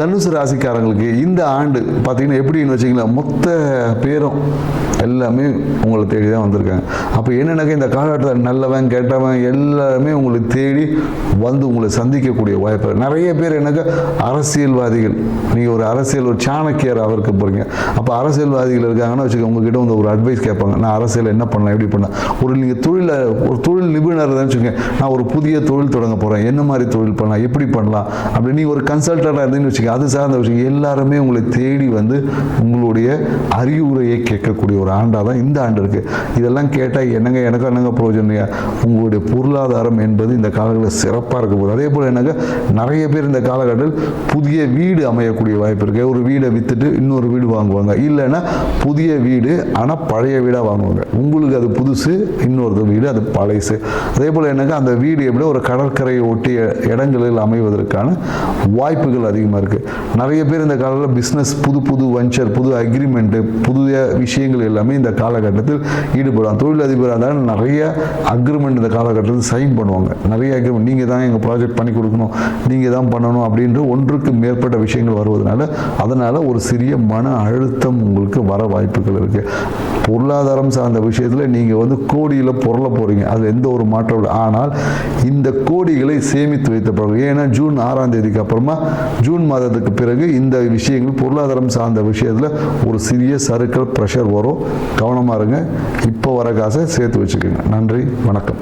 தனுசு ராசிக்காரங்களுக்கு இந்த ஆண்டு பார்த்தீங்கன்னா எப்படின்னு வச்சிங்களேன், மொத்த பேரும் எல்லாமே உங்களை தேடி தான் வந்திருக்காங்க. அப்போ என்னென்னாக்கா இந்த காலகட்டத்தில் நல்லவன் கெட்டவன் எல்லாருமே உங்களை தேடி வந்து உங்களை சந்திக்கக்கூடிய வாய்ப்பு. நிறைய பேர் என்னக்கா அரசியல்வாதிகள், நீங்கள் ஒரு ஒரு சாணக்கியர் அவருக்கு போகிறீங்க. அப்போ அரசியல்வாதிகள் இருக்காங்கன்னா வச்சுக்க, உங்ககிட்ட வந்து ஒரு அட்வைஸ் கேட்பாங்க, நான் அரசியல் என்ன பண்ணலாம் எப்படி பண்ணலாம். நீங்கள் ஒரு தொழில் நிபுணர் தான் வச்சுக்கோங்க, நான் ஒரு புதிய தொழில் தொடங்க போகிறேன், என்ன மாதிரி தொழில் பண்ணலாம் எப்படி பண்ணலாம் அப்படி நீங்கள் ஒரு கன்சல்டண்டாக இருந்தீங்கன்னு வச்சுக்கோங்க, அது சார்ந்த விஷயம் எல்லாருமே உங்களை தேடி வந்து உங்களுடைய அறிவுரையை கேட்கக்கூடிய ஒரு ஆண்டாக தான் இந்த ஆண்டு இருக்குது. இதெல்லாம் கேட்டால் எனக்கு பிரயோஜனம். உங்களுடைய பொருளாதாரம் என்பது இந்த காலகட்டத்தில் சிறப்பாக இருக்க போகுது. அதே போல் நிறைய பேர் இந்த காலகட்டத்தில் புதிய வீடு அமையக்கூடிய வாய்ப்பு இருக்குது. ஒரு வீடை விற்றுட்டு இன்னொரு வீடு வாங்குவாங்க, இல்லைன்னா புதிய வீடு ஆனால் பழைய வீடாக வாங்குவாங்க. உங்களுக்கு அது புதுசு, இன்னொரு வீடு அது பழைசு. அதே போல் அந்த வீடு எப்படி ஒரு கடற்கரையை ஒட்டிய இடங்களில் அமைவதற்கான வாய்ப்புகள் அதிகமாக இருக்குது. நிறைய பேர் இந்த காலத்தில் பிஸ்னஸ் புது வஞ்சர், புது அக்ரிமெண்ட்டு, புதிய விஷயங்கள் எல்லாமே இந்த காலகட்டத்தில் ஈடுபடுவாங்க. தொழிலதிபராக இருந்தாலும் நிறைய அக்ரிமெண்ட் இந்த காலகட்டத்தில் சைன் பண்ணுவாங்க. நிறைய அக்ரிமெண்ட், நீங்கள் தான் எங்கள் ப்ராஜெக்ட் பண்ணி கொடுக்கணும், நீங்கள் தான் பண்ணணும் அப்படின்ற ஒன்றுக்கு மேற்பட்ட விஷயங்கள் வருவதனால அதனால் ஒரு சிறிய மன அழுத்தம் உங்களுக்கு வர வாய்ப்புகள் இருக்குது. பொருளாதாரம் சார்ந்த விஷயத்தில் நீங்கள் வந்து கோடியில் பொருள போகிறீங்க, அதில் எந்த ஒரு மாற்றம் இல்லை. ஆனால் இந்த கோடிகளை சேமித்து வைத்த பிறகு, ஏன்னா ஜூன் 6ஆம் தேதிக்கு அப்புறமா ஜூன் மாதத்துக்கு பிறகு இந்த விஷயங்கள் பொருளாதாரம் சார்ந்த விஷயத்தில் ஒரு சிறிய சறுக்கல் ப்ரெஷர் வரும். கவனமாக இருங்க. இப்போ வர காசை சேர்த்து வச்சுக்கோங்க. நன்றி, வணக்கம்.